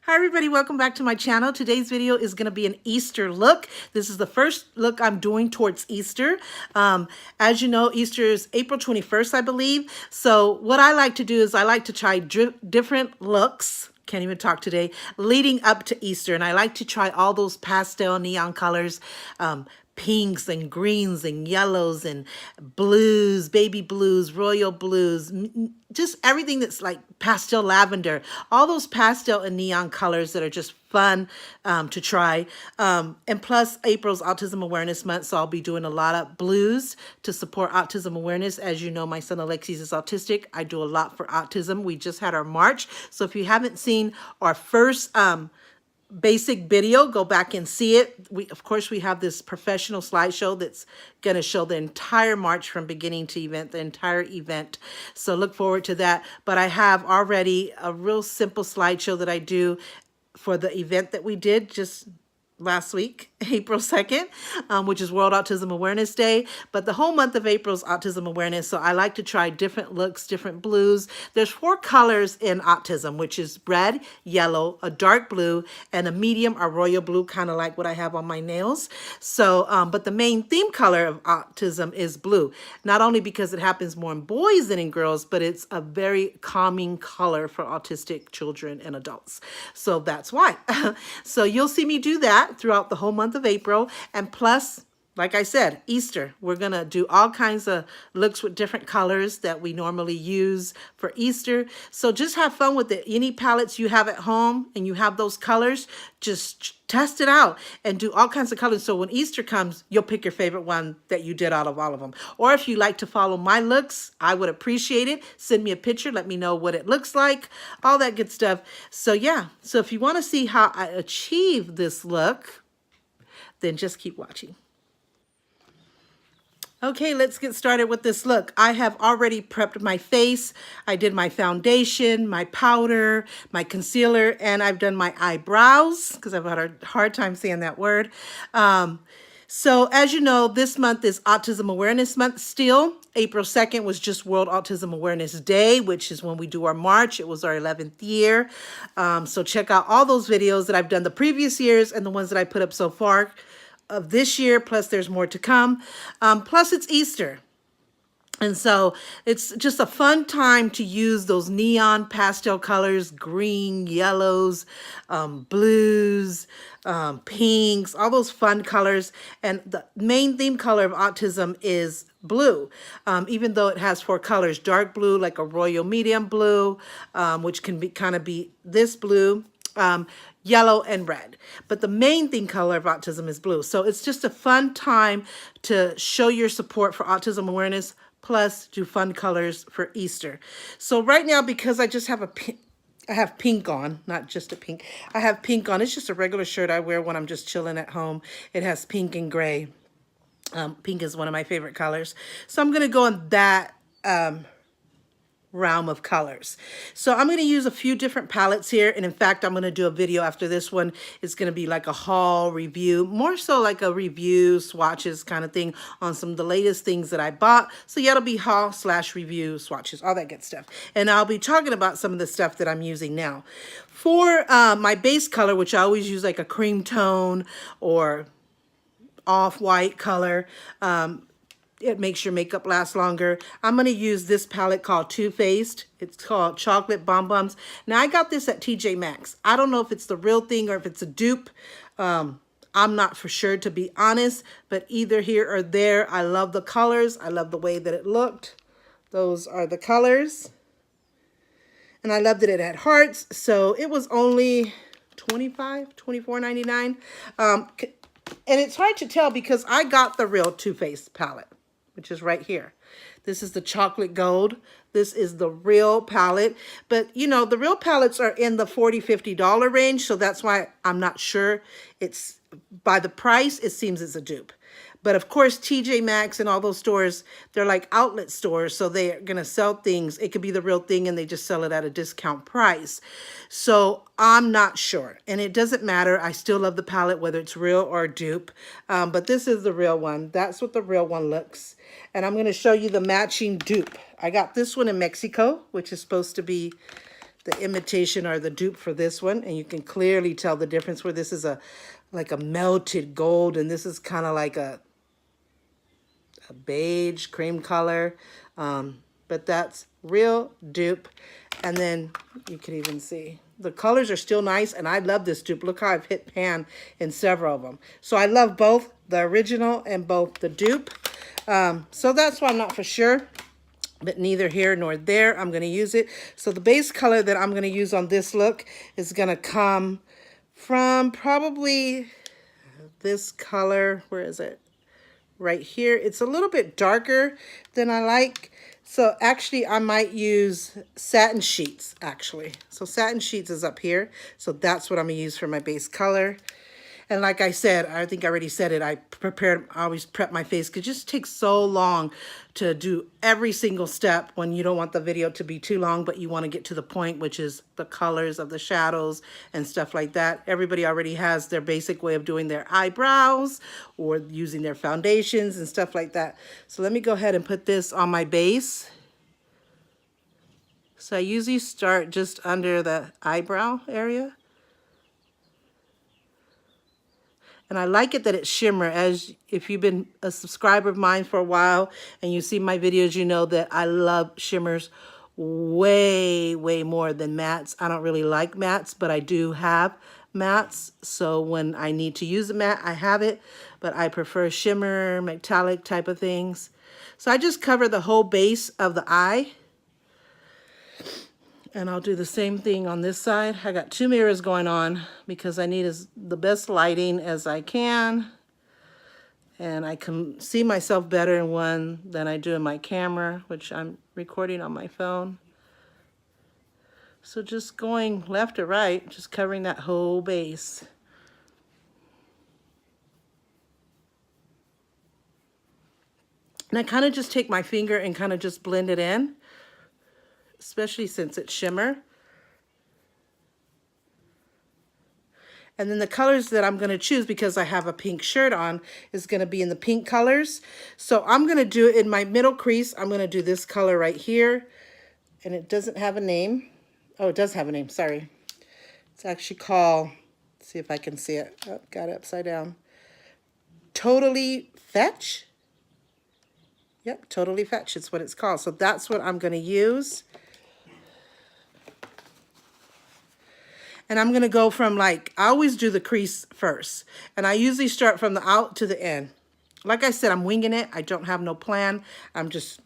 Hi everybody, welcome back to my channel. Today's video is going to be an Easter look. This is the first look I'm doing towards Easter. As you know, Easter is April 21st, I believe. So what I like to do is I like to try different looks. Can't even talk today, leading up to Easter. And I like to try all those pastel neon colors, pinks and greens and yellows and blues, baby blues, royal blues, just everything that's like pastel lavender, all those pastel and neon colors that are just fun to try. And plus April's Autism Awareness Month, so I'll be doing a lot of blues to support autism awareness. As you know, my son Alexis is autistic. I do a lot for autism. We just had our March. So if you haven't seen our first basic video, go back and see it. Of course, we have this professional slideshow that's going to show the entire march from beginning to event, the entire event. So look forward to that. But I have already a real simple slideshow that I do for the event that we did just last week, April 2nd, which is World Autism Awareness Day. But the whole month of April is Autism Awareness, so I like to try different looks, different blues. There's 4 colors in autism, which is red, yellow, a dark blue, and a medium or royal blue, kind of like what I have on my nails. So, but the main theme color of autism is blue, not only because it happens more in boys than in girls, but it's a very calming color for autistic children and adults. So that's why. So you'll see me do that throughout the whole month of April. And plus, like I said, Easter, we're going to do all kinds of looks with different colors that we normally use for Easter. So just have fun with it. Any palettes you have at home and you have those colors, just test it out and do all kinds of colors. So when Easter comes, you'll pick your favorite one that you did out of all of them. Or if you like to follow my looks, I would appreciate it. Send me a picture. Let me know what it looks like. All that good stuff. So yeah. So if you want to see how I achieve this look, then just keep watching. Okay, let's get started with this look. I have already prepped my face. I did my foundation, my powder, my concealer, and I've done my eyebrows because I've had a hard time saying that word. So as you know, this month is Autism Awareness Month still. April 2nd was just World Autism Awareness Day, which is when we do our March. It was our 11th year. So check out all those videos that I've done the previous years and the ones that I put up so far of this year, plus there's more to come. Plus it's Easter. And so it's just a fun time to use those neon pastel colors, green, yellows, blues, pinks, all those fun colors. And the main theme color of autism is blue, even though it has 4 colors: dark blue, like a royal medium blue, which can be kind of be this blue, yellow and red. But the main theme color of autism is blue. So it's just a fun time to show your support for autism awareness, plus do fun colors for Easter. So right now, because I just have I have pink on, not just a pink. I have pink on. It's just a regular shirt I wear when I'm just chilling at home. It has pink and gray. Pink is one of my favorite colors. So I'm going to go in that realm of colors. So I'm going to use a few different palettes here. And in fact, I'm going to do a video after this one. It's going to be like a haul review, more so like a review swatches kind of thing on some of the latest things that I bought. So yeah, it'll be haul / review swatches, all that good stuff. And I'll be talking about some of the stuff that I'm using now. For my base color, which I always use like a cream tone or off-white color, it makes your makeup last longer. I'm going to use this palette called Too Faced. It's called Chocolate Bomb Bombs. Now, I got this at TJ Maxx. I don't know if it's the real thing or if it's a dupe. I'm not for sure, to be honest, but either here or there. I love the colors. I love the way that it looked. Those are the colors. And I loved that it had hearts. So it was only $24.99. And it's hard to tell because I got the real Too Faced palette, which is right here. This is the chocolate gold. This is the real palette. But, you know, the real palettes are in the $40, $50 range. So that's why I'm not sure. It's by the price, it seems it's a dupe. But of course, TJ Maxx and all those stores, they're like outlet stores. So they're going to sell things. It could be the real thing and they just sell it at a discount price. So I'm not sure. And it doesn't matter. I still love the palette, whether it's real or dupe. But this is the real one. That's what the real one looks. And I'm going to show you the matching dupe. I got this one in Mexico, which is supposed to be the imitation or the dupe for this one, and you can clearly tell the difference where this is like a melted gold, and this is kind of like a beige cream color. But that's real dupe. And then you can even see the colors are still nice, and I love this dupe. Look how I've hit pan in several of them. So I love both the original and both the dupe. So that's why I'm not for sure, but neither here nor there. I'm going to use it. So the base color that I'm going to use on this look is going to come from probably this color. Where is it? Right here. It's a little bit darker than I like. So actually I might use Satin Sheets actually. So Satin Sheets is up here. So that's what I'm going to use for my base color. And like I said, I think I already said it, I always prep my face because it just takes so long to do every single step when you don't want the video to be too long, but you want to get to the point, which is the colors of the shadows and stuff like that. Everybody already has their basic way of doing their eyebrows or using their foundations and stuff like that. So let me go ahead and put this on my base. So I usually start just under the eyebrow area. And I like it that it's shimmer. As if you've been a subscriber of mine for a while and you see my videos, you know that I love shimmers way more than mattes. I don't really like mattes, but I do have mattes. So when I need to use a matte, I have it. But I prefer shimmer, metallic type of things. So I just cover the whole base of the eye. And I'll do the same thing on this side. I got two mirrors going on because I need the best lighting as I can. And I can see myself better in one than I do in my camera, which I'm recording on my phone. So just going left or right, just covering that whole base. And I kind of just take my finger and kind of just blend it in, especially since it's shimmer. And then the colors that I'm going to choose, because I have a pink shirt on, is going to be in the pink colors. So I'm going to do it in my middle crease. I'm going to do this color right here. And it doesn't have a name. Oh, it does have a name. Sorry. It's actually called, let's see if I can see it. Oh, got it upside down. Totally Fetch. Yep, Totally Fetch. It's what it's called. So that's what I'm going to use. And I'm going to go from I always do the crease first. And I usually start from the out to the end. Like I said, I'm winging it. I don't have no plan. I'm just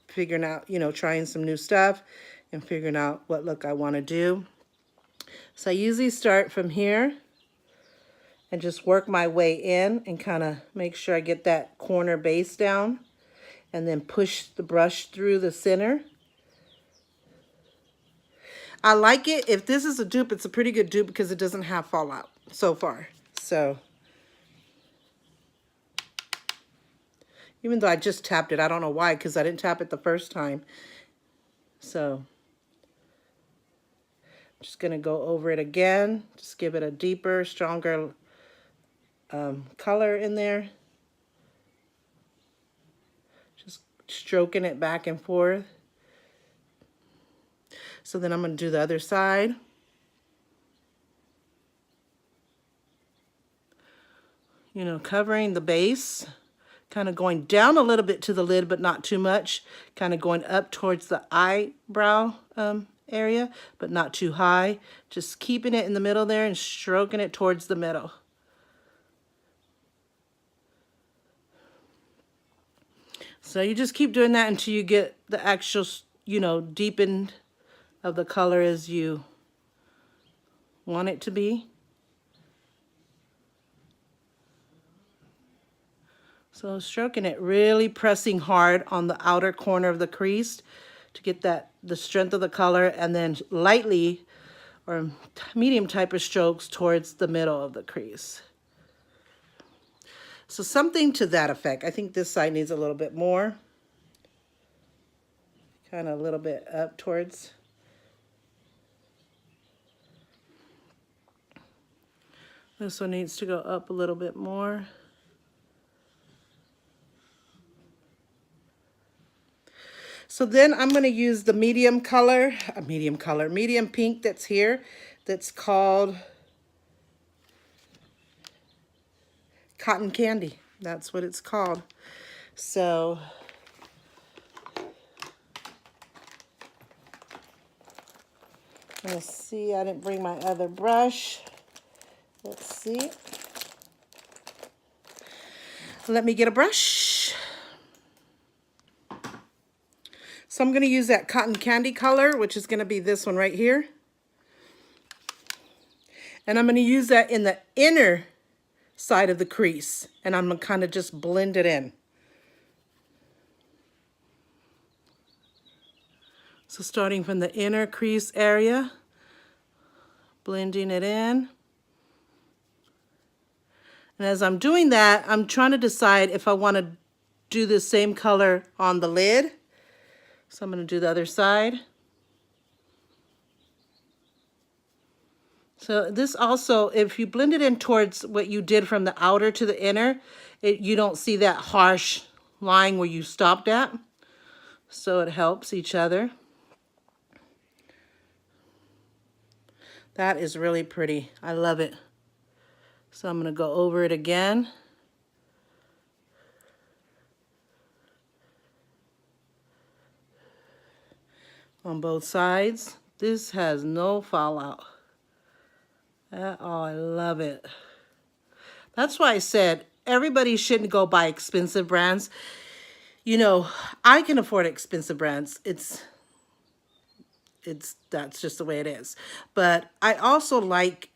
figuring out, trying some new stuff and figuring out what look I want to do. So I usually start from here and just work my way in and kind of make sure I get that corner base down and then push the brush through the center. I like it. If this is a dupe, it's a pretty good dupe because it doesn't have fallout so far. So, even though I just tapped it, I don't know why, because I didn't tap it the first time. So, I'm just going to go over it again. Just give it a deeper, stronger color in there. Just stroking it back and forth. So then I'm going to do the other side. Covering the base, kind of going down a little bit to the lid, but not too much. Kind of going up towards the eyebrow area, but not too high. Just keeping it in the middle there and stroking it towards the middle. So you just keep doing that until you get the actual, deepened of the color as you want it to be. So stroking it, really pressing hard on the outer corner of the crease to get the strength of the color, and then lightly or medium type of strokes towards the middle of the crease. So something to that effect. I think this side needs a little bit more. Kind of a little bit up towards. This one needs to go up a little bit more. So then I'm going to use the medium pink that's here. That's called Cotton Candy. That's what it's called. So let's see, I didn't bring my other brush. Let's see. Let me get a brush. So I'm going to use that Cotton Candy color, which is going to be this one right here. And I'm going to use that in the inner side of the crease. And I'm going to kind of just blend it in. So starting from the inner crease area, blending it in. And as I'm doing that, I'm trying to decide if I want to do the same color on the lid. So I'm going to do the other side. So this also, if you blend it in towards what you did from the outer to the inner, you don't see that harsh line where you stopped at. So it helps each other. That is really pretty. I love it. So I'm going to go over it again. On both sides. This has no fallout at all. I love it. That's why I said everybody shouldn't go buy expensive brands. You know, I can afford expensive brands. That's just the way it is. But I also like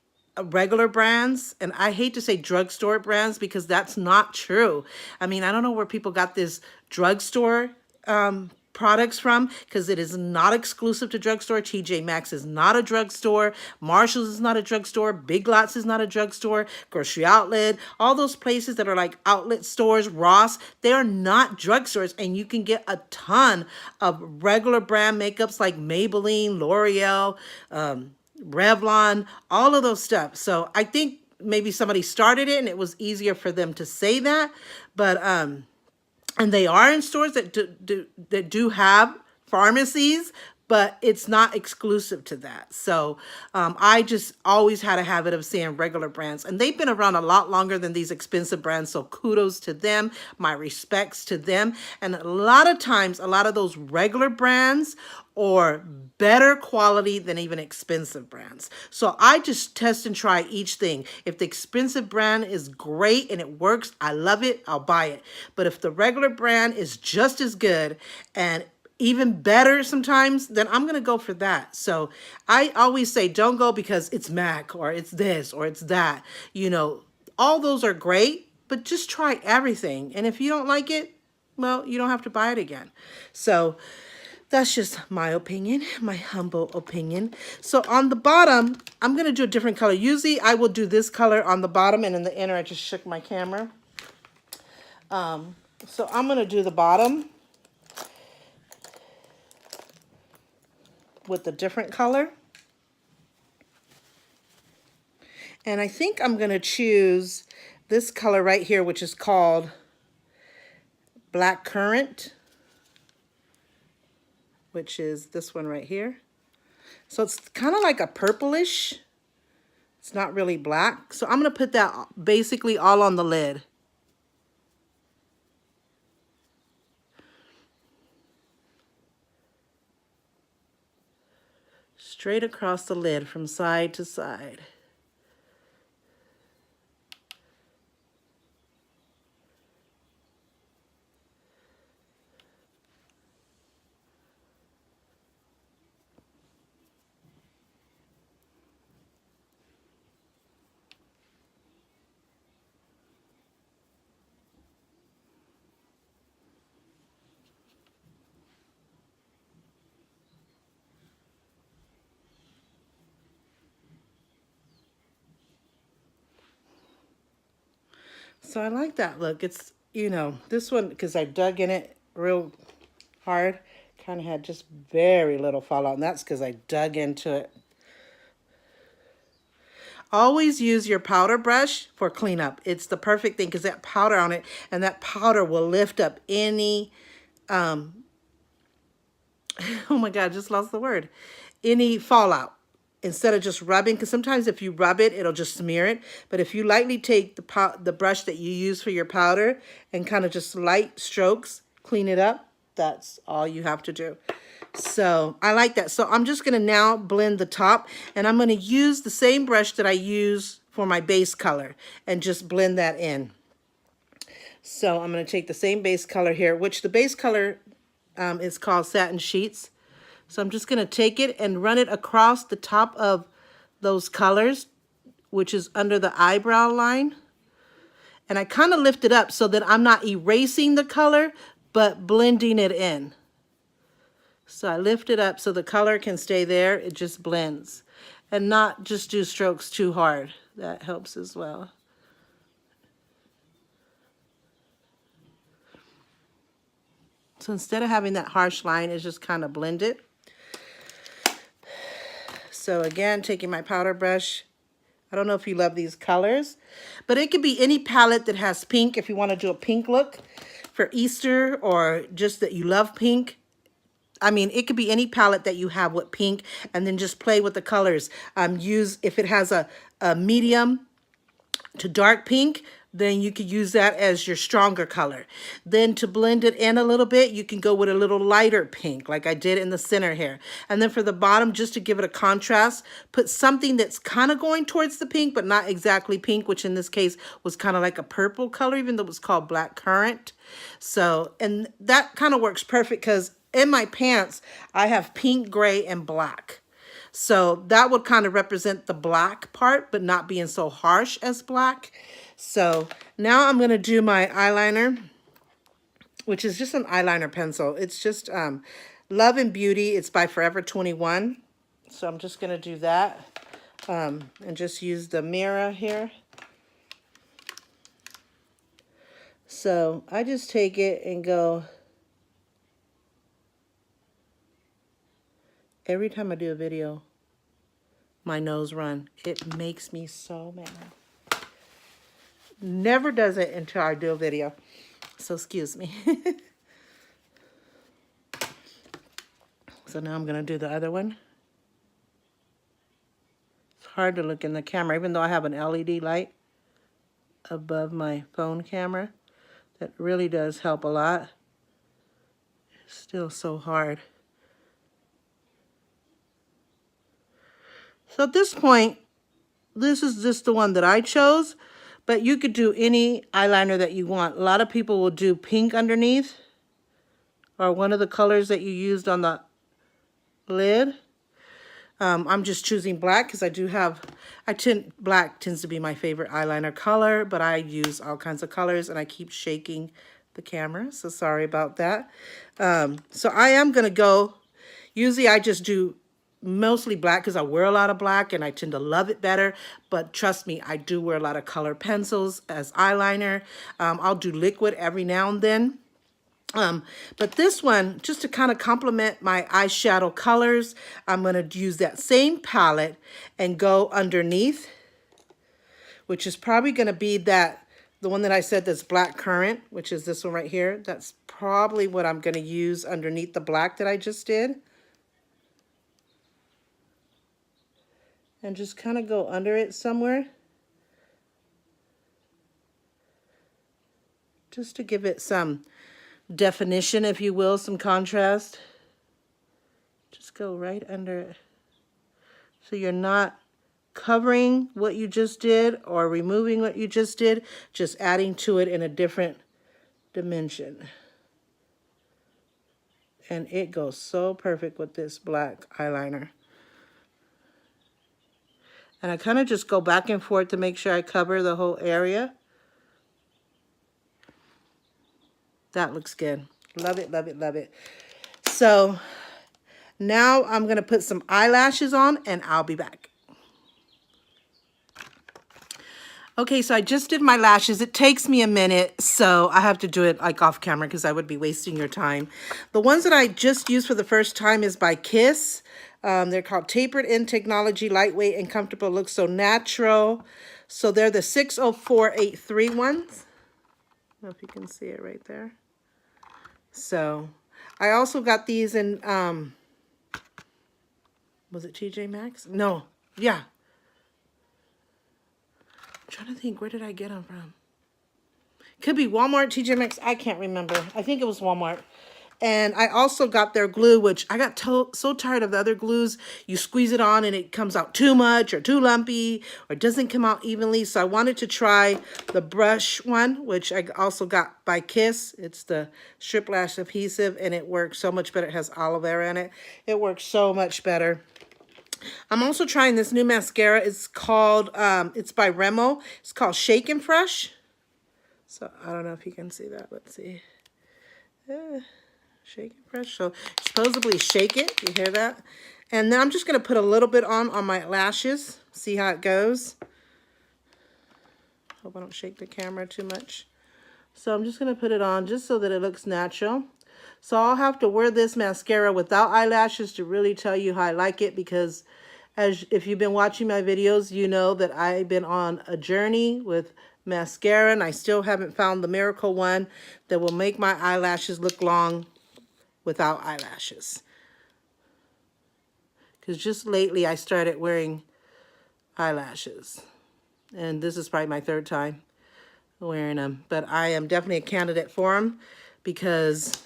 regular brands, and I hate to say drugstore brands because that's not true. I mean, I don't know where people got this drugstore products from, because it is not exclusive to drugstore. TJ Maxx is not a drugstore. Marshall's is not a drugstore. Big Lots is not a drugstore. Grocery Outlet, all those places that are like outlet stores, Ross, they are not drugstores, and you can get a ton of regular brand makeups like Maybelline, L'Oreal, Revlon, all of those stuff. So I think maybe somebody started it and it was easier for them to say that, but and they are in stores that do have pharmacies, but it's not exclusive to that. So I just always had a habit of saying regular brands, and they've been around a lot longer than these expensive brands. So kudos to them, my respects to them. And a lot of times, a lot of those regular brands or better quality than even expensive brands. So I just test and try each thing. If the expensive brand is great and it works, I love it, I'll buy it. But if the regular brand is just as good and even better sometimes, then I'm going to go for that. So I always say don't go because it's MAC or it's this or it's that. You know, all those are great, but just try everything. And if you don't like it, well, you don't have to buy it again. So that's just my opinion, my humble opinion. So on the bottom, I'm going to do a different color. Usually I will do this color on the bottom, and in the inner I just shook my camera. So I'm going to do the bottom with a different color. And I think I'm going to choose this color right here, which is called Black Currant, which is this one right here. So it's kind of like a purplish. It's not really black. So I'm going to put that basically all on the lid. Straight across the lid from side to side. So I like that look. It's, you know, this one, because I dug in it real hard, kind of had just very little fallout, and that's because I dug into it. Always use your powder brush for cleanup. It's the perfect thing because that powder on it, and that powder will lift up any oh my God, I just lost the word. Any fallout. Instead of just rubbing, because sometimes if you rub it, it'll just smear it. But if you lightly take the brush that you use for your powder and kind of just light strokes, clean it up, that's all you have to do. So I like that. So I'm just going to now blend the top, and I'm going to use the same brush that I use for my base color and just blend that in. So I'm going to take the same base color here, which the base color is called Satin Sheets. So I'm just going to take it and run it across the top of those colors, which is under the eyebrow line. And I kind of lift it up so that I'm not erasing the color, but blending it in. So I lift it up so the color can stay there. It just blends. And not just do strokes too hard. That helps as well. So instead of having that harsh line, it's just kind of blend it. So again, taking my powder brush. I don't know if you love these colors, but it could be any palette that has pink if you want to do a pink look for Easter, or just that you love pink. I mean, it could be any palette that you have with pink, and then just play with the colors. Use, if it has a medium to dark pink, then you could use that as your stronger color. Then to blend it in a little bit, you can go with a little lighter pink, like I did in the center here. And then for the bottom, just to give it a contrast, put something that's kind of going towards the pink, but not exactly pink, which in this case was kind of like a purple color, even though it was called Black Currant. So, and that kind of works perfect because in my pants, I have pink, gray, and black. So that would kind of represent the black part, but not being so harsh as black. So now I'm going to do my eyeliner, which is just an eyeliner pencil. It's just Love and Beauty. It's by Forever 21. So I'm just going to do that and just use the mirror here. So I just take it and go. Every time I do a video, my nose run. It makes me so mad. Never does it until I do a video. So excuse me. So now I'm going to do the other one. It's hard to look in the camera, even though I have an LED light above my phone camera. That really does help a lot. It's still so hard. So at this point, this is just the one that I chose, but you could do any eyeliner that you want. A lot of people will do pink underneath, or one of the colors that you used on the lid. I'm just choosing black because black tends to be my favorite eyeliner color, but I use all kinds of colors and I keep shaking the camera, so sorry about that. So I am going to go, usually I just do mostly black because I wear a lot of black and I tend to love it better. But trust me, I do wear a lot of color pencils as eyeliner. I'll do liquid every now and then. But this one, just to kind of complement my eyeshadow colors, I'm going to use that same palette and go underneath, which is probably going to be the one that I said that's Black Currant, which is this one right here. That's probably what I'm going to use underneath the black that I just did. And just kind of go under it somewhere. Just to give it some definition, if you will, some contrast. Just go right under it. So you're not covering what you just did or removing what you just did, just adding to it in a different dimension. And it goes so perfect with this black eyeliner. And I kind of just go back and forth to make sure I cover the whole area. That looks good. Love it, love it, love it. So now I'm going to put some eyelashes on and I'll be back. Okay, so I just did my lashes. It takes me a minute, so I have to do it like off camera because I would be wasting your time. The ones that I just used for the first time is by Kiss. They're called Tapered In Technology, Lightweight and Comfortable, Looks So Natural. So they're the 60483 ones. I don't know if you can see it right there. So I also got these in, was it TJ Maxx? No. Yeah. I'm trying to think, where did I get them from? Could be Walmart, TJ Maxx. I can't remember. I think it was Walmart. And I also got their glue, which I got so tired of the other glues. You squeeze it on and it comes out too much or too lumpy or doesn't come out evenly. So I wanted to try the brush one, which I also got by Kiss. It's the strip lash adhesive and it works so much better. It has aloe vera in it. It works so much better. I'm also trying this new mascara. It's called, it's by Remo. It's called Shake and Fresh. So I don't know if you can see that. Let's see. Shake and fresh. So supposedly shake it. You hear that? And then I'm just going to put a little bit on my lashes. See how it goes. Hope I don't shake the camera too much. So I'm just going to put it on just so that it looks natural. So I'll have to wear this mascara without eyelashes to really tell you how I like it, because if you've been watching my videos, you know that I've been on a journey with mascara and I still haven't found the miracle one that will make my eyelashes look long without eyelashes. Because just lately I started wearing eyelashes. And this is probably my third time wearing them. But I am definitely a candidate for them because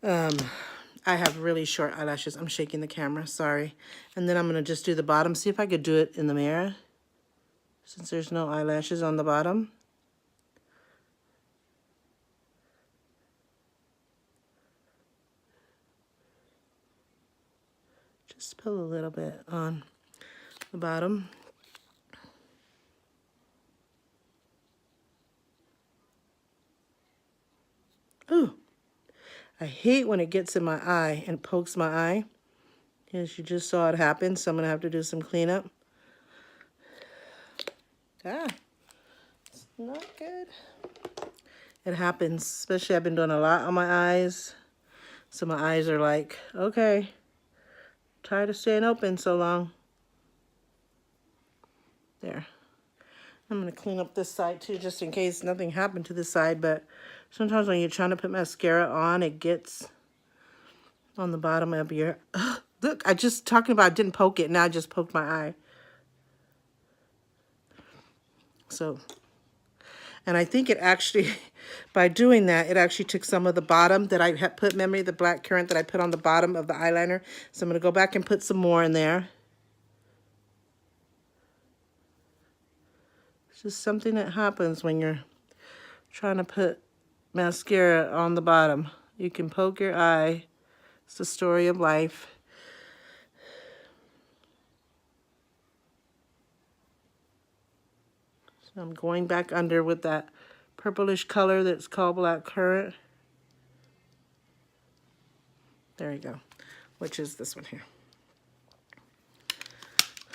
I have really short eyelashes. I'm shaking the camera, sorry. And then I'm going to just do the bottom. See if I could do it in the mirror, since there's no eyelashes on the bottom. Just put a little bit on the bottom. Ooh, I hate when it gets in my eye and pokes my eye. As you just saw it happen, so I'm going to have to do some cleanup. It's not good. It happens, especially I've been doing a lot on my eyes. So my eyes are like, okay, tired of staying open so long. There. I'm going to clean up this side too, just in case nothing happened to this side. But sometimes when you're trying to put mascara on, it gets on the bottom of your... Look, I just talking about didn't poke it. Now I just poked my eye. So, and I think it actually, by doing that, it actually took some of the bottom that I had put, memory, the black currant that I put on the bottom of the eyeliner. So I'm going to go back and put some more in there. It's just something that happens when you're trying to put mascara on the bottom. You can poke your eye. It's the story of life. So I'm going back under with that purplish color that's called black currant. There you go, which is this one here.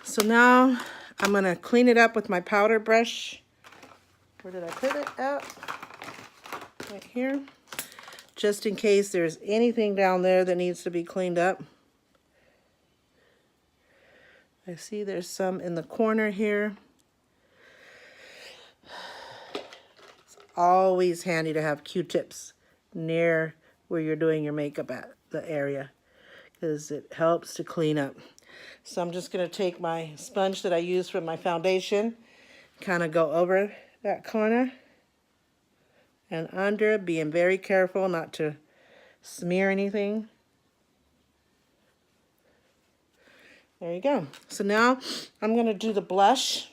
So now I'm going to clean it up with my powder brush. Where did I put it at? Right here. Just in case there's anything down there that needs to be cleaned up. I see there's some in the corner here. It's always handy to have Q-tips near where you're doing your makeup at, the area, because it helps to clean up. So I'm just going to take my sponge that I use for my foundation, kind of go over that corner and under, being very careful not to smear anything. There you go. So now I'm going to do the blush.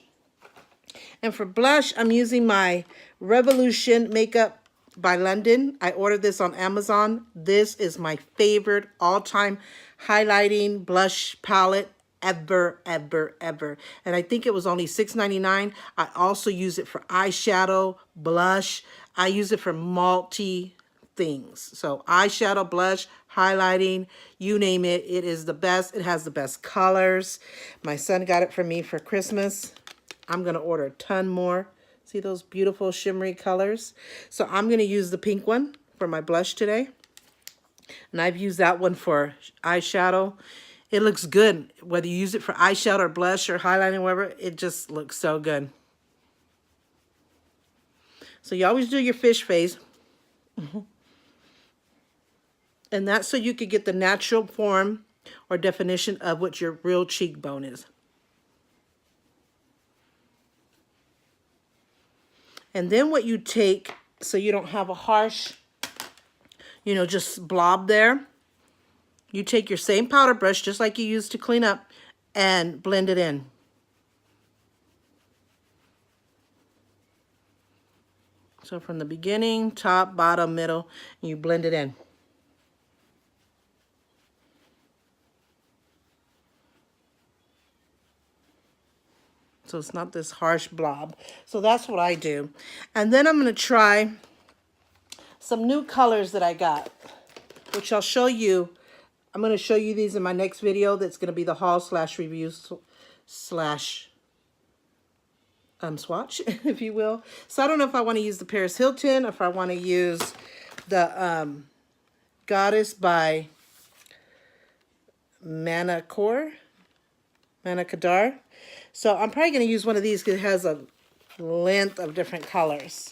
And for blush, I'm using my Revolution Makeup by London. I ordered this on Amazon. This is my favorite all-time highlighting blush palette ever. And I think it was only $6.99. I also use it for eyeshadow, blush. I use it for multi things. So eyeshadow, blush, highlighting, you name it. It is the best. It has the best colors. My son got it for me for Christmas. I'm going to order a ton more. See those beautiful shimmery colors? So I'm going to use the pink one for my blush today. And I've used that one for eyeshadow. It looks good. Whether you use it for eyeshadow or blush or highlighting, whatever, it just looks so good. So you always do your fish face. And that's so you could get the natural form or definition of what your real cheekbone is. And then what you take, so you don't have a harsh, you know, just blob there, you take your same powder brush, just like you used to clean up, and blend it in. So from the beginning, top, bottom, middle, and you blend it in. So it's not this harsh blob. So that's what I do. And then I'm going to try some new colors that I got, which I'll show you. I'm going to show you these in my next video. That's going to be the haul slash review slash swatch, if you will. So I don't know if I want to use the Paris Hilton, or if I want to use the Goddess by MannaKadar. So I'm probably going to use one of these because it has a length of different colors.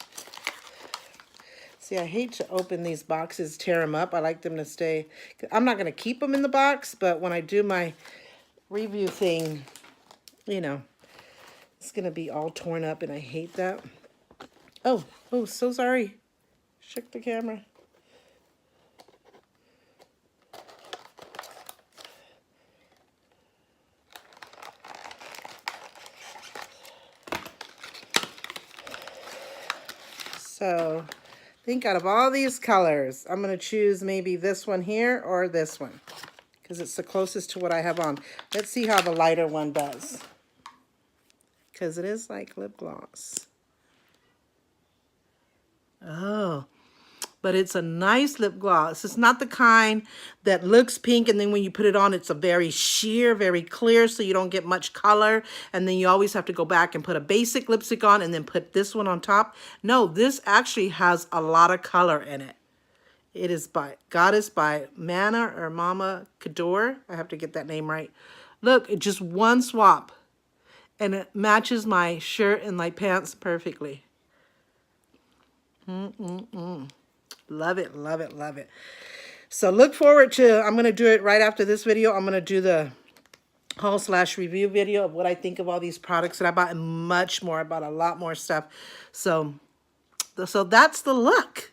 See, I hate to open these boxes, tear them up. I like them to stay. I'm not going to keep them in the box, but when I do my review thing, you know, it's going to be all torn up, and I hate that. Oh, so sorry. Shook the camera. So I think out of all these colors, I'm going to choose maybe this one here or this one, because it's the closest to what I have on. Let's see how the lighter one does, because it is like lip gloss. Oh, but it's a nice lip gloss. It's not the kind that looks pink and then when you put it on, it's a very sheer, very clear, so you don't get much color. And then you always have to go back and put a basic lipstick on and then put this one on top. No, this actually has a lot of color in it. It is by Goddess by MannaKadar. I have to get that name right. Look, it's just one swap. And it matches my shirt and my pants perfectly. Love it, love it, love it. So look forward to, I'm going to do it right after this video. I'm going to do the haul slash review video of what I think of all these products that I bought, and much more. I bought a lot more stuff. So that's the look.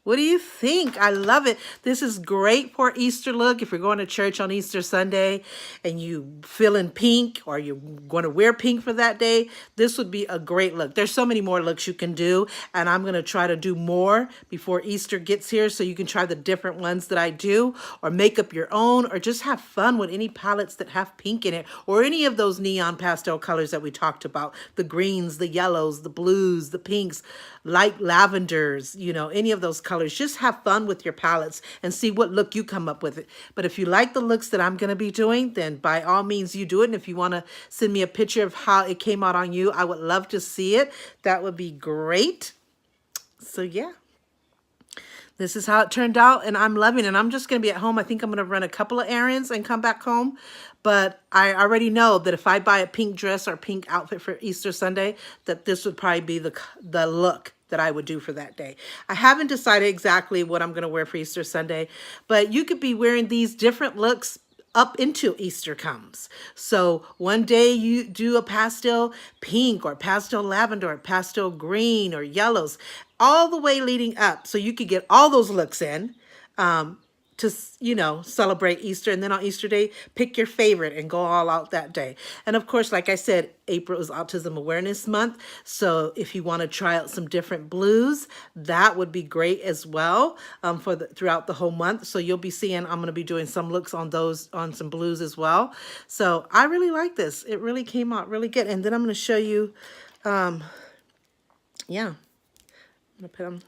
What do you think? I love it. This is great for Easter look. If you're going to church on Easter Sunday and you feeling pink, or you're going to wear pink for that day, this would be a great look. There's so many more looks you can do, and I'm going to try to do more before Easter gets here, so you can try the different ones that I do, or make up your own, or just have fun with any palettes that have pink in it, or any of those neon pastel colors that we talked about, the greens, the yellows, the blues, the pinks, light lavenders, you know, any of those colors. Just have fun with your palettes and see what look you come up with. But if you like the looks that I'm going to be doing, then by all means you do it. And if you want to send me a picture of how it came out on you, I would love to see it. That would be great. So yeah, this is how it turned out, and I'm loving it. And I'm just going to be at home. I think I'm going to run a couple of errands and come back home. But I already know that if I buy a pink dress or pink outfit for Easter Sunday, that this would probably be the look that I would do for that day. I haven't decided exactly what I'm going to wear for Easter Sunday, but you could be wearing these different looks up into Easter comes. So one day you do a pastel pink or pastel lavender or pastel green or yellows, all the way leading up. So you could get all those looks in to, you know, celebrate Easter. And then on Easter Day, pick your favorite and go all out that day. And of course, like I said, April is Autism Awareness Month. So if you want to try out some different blues, that would be great as well throughout the whole month. So you'll be seeing, I'm going to be doing some looks on those, on some blues as well. So I really like this. It really came out really good. And then I'm going to show you, yeah, I'm going to put them.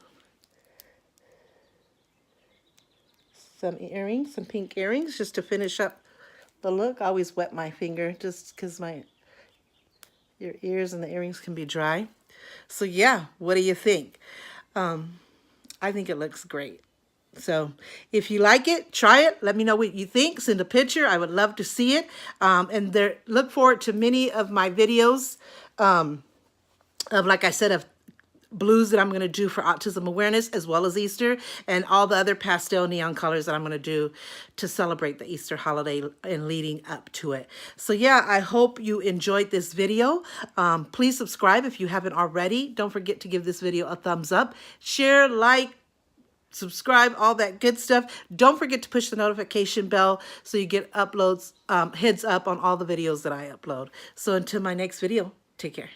Some earrings, some pink earrings, just to finish up the look. I always wet my finger just because your ears and the earrings can be dry. So yeah, what do you think? I think it looks great. So if you like it, try it. Let me know what you think. Send a picture. I would love to see it. And look forward to many of my videos of, like I said, of blues that I'm going to do for autism awareness as well as Easter, and all the other pastel neon colors that I'm going to do to celebrate the Easter holiday and leading up to it. So yeah, I hope you enjoyed this video. Please subscribe if you haven't already. Don't forget to give this video a thumbs up. Share, like, subscribe, all that good stuff. Don't forget to push the notification bell so you get uploads, heads up on all the videos that I upload. So until my next video, take care.